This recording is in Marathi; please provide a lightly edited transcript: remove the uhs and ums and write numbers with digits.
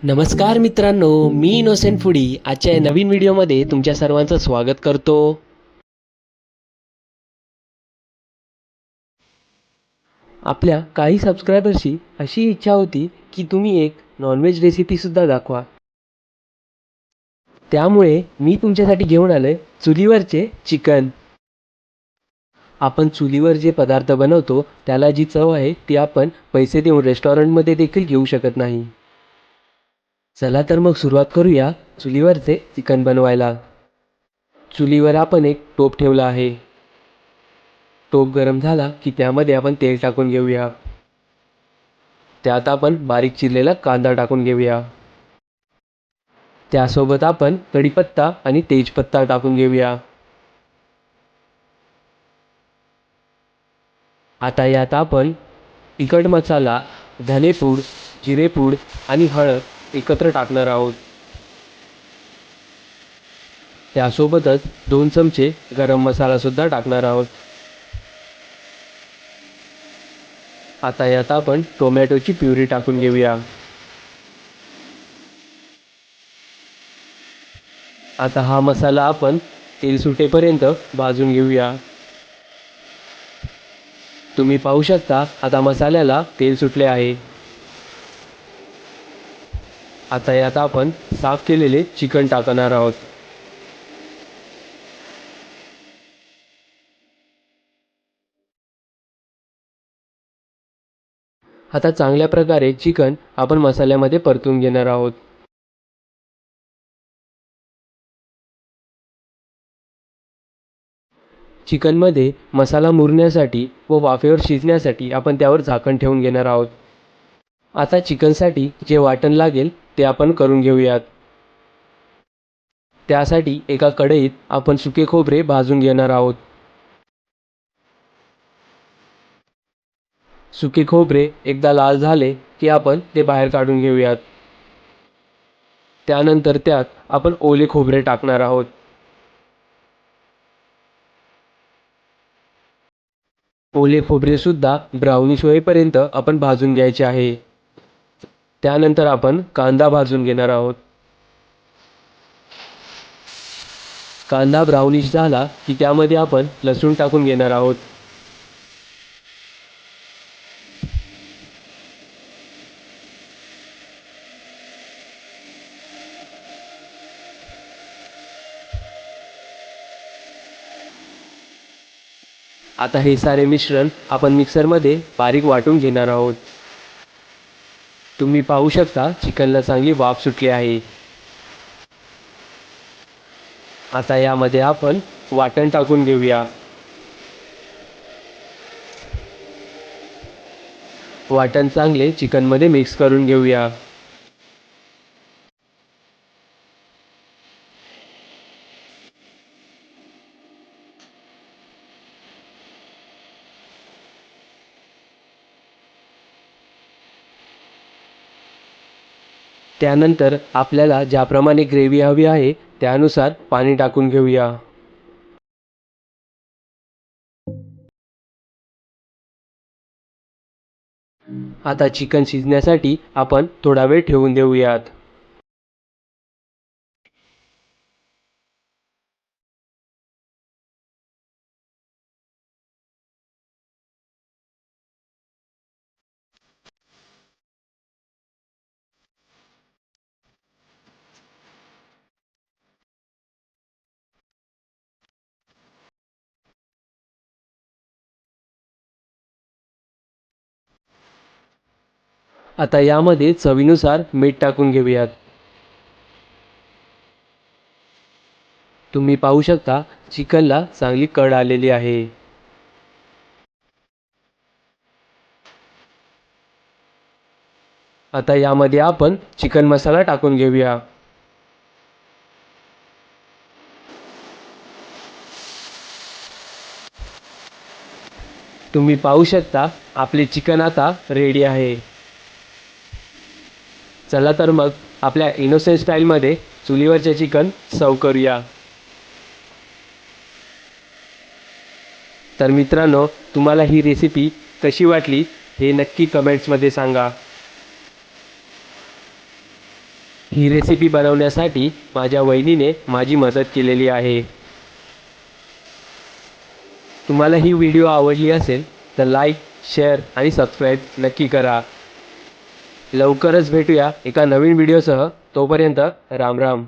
नमस्कार मित्रांनो, मी इनोसेंट फूडी आजच्या या नवीन व्हिडिओमध्ये तुमच्या सर्वांचं स्वागत करतो. आपल्या काही सबस्क्रायबर्सची अशी इच्छा होती की तुम्ही एक नॉनव्हेज रेसिपीसुद्धा दाखवा. त्यामुळे मी तुमच्यासाठी घेऊन आलोय चुलीवरचे चिकन. आपण चुलीवर जे पदार्थ बनवतो त्याला जी चव आहे ती आपण पैसे देऊन रेस्टॉरंटमध्ये देखील घेऊ शकत नाही. चला तर मग सुरुवात करूया चुलीवरचे चिकन बनवायला. चुलीवर आपण एक टोप ठेवला आहे. टोप गरम झाला की त्यामध्ये आपण तेल टाकून घेऊया. त्यात आपण बारीक चिरलेला कांदा टाकून घेऊया. त्यासोबत आपण कढीपत्ता आणि तेजपत्ता टाकून घेऊया. आता यात आपण तिखट मसाला, धनेपूड, जिरेपूड आणि हळद एकत्र टाकणार आहोत. त्यासोबतच 2 चमचे गरम मसालासुद्धा टाकणार आहोत. आता यात आपण टोमॅटोची प्युरी टाकून घेऊया. आता हा मसाला आपण तेल सुटेपर्यंत भाजून घेऊया. तुम्ही पाहू शकता आता मसाल्याला तेल सुटले आहे. आता यात आपण साफ केलेले चिकन टाकणार आहोत. आता चांगल्या प्रकारे चिकन आपण मसाल्यामध्ये परतून घेणार आहोत. चिकनमध्ये मसाला मुरण्यासाठी व वाफेवर शिजण्यासाठी आपण त्यावर झाकण ठेवून घेणार आहोत. आता चिकनसाठी जे वाटण लागेल ते आपण करून घेऊयात. त्यासाठी एका कढईत आपण सुके खोबरे भाजून घेणार आहोत. सुके खोबरे एकदा लाल झाले की आपण ते बाहेर काढून घेऊयात. त्यानंतर त्यात आपण ओले खोबरे टाकणार आहोत. ओले खोबरेसुद्धा ब्राउनिश होईपर्यंत आपण भाजून घ्यायचे आहे. त्यानंतर आपण कांदा भाजून घेणार आहोत. कांदा ब्राउनिश झाला की त्यामध्ये आपण लसूण टाकून घेणार आहोत. आता हे सारे मिश्रण आपण मिक्सरमध्ये बारीक वाटून घेणार आहोत. तुम्ही पाहू शकता चिकनला चांगली वाफ सुटली आहे. आता यामध्ये आपण वाटण टाकून घेऊया. वाटण चांगले चिकनमध्ये मिक्स करून घेऊया. त्यानंतर आपल्याला ज्याप्रमाणे ग्रेव्ही हवी आहे त्यानुसार पाणी टाकून घेऊया. आता चिकन शिजण्यासाठी आपण थोडा वेळ ठेवून देऊयात. आता यामध्ये चवीनुसार मीठ टाकून घेऊयात. तुम्ही पाहू शकता चिकनला चांगली कड आलेली आहे. आता यामध्ये आपण चिकन मसाला टाकून घेऊया. तुम्ही पाहू शकता आपले चिकन आता रेडी आहे. चला तर मग आपल्या इनोसेंट स्टाईलमध्ये चुलीवरचे चिकन सर्व करूया. तर मित्रांनो, तुम्हाला ही रेसिपी कशी वाटली हे नक्की कमेंट्समध्ये सांगा. ही रेसिपी बनवण्यासाठी माझ्या वहिनीने माझी मदत केलेली आहे. तुम्हाला ही व्हिडिओ आवडली असेल तर लाईक, शेअर आणि सबस्क्राईब नक्की करा. लवकरच भेटूया एका नवीन व्हिडिओसह. तोपर्यंत राम राम.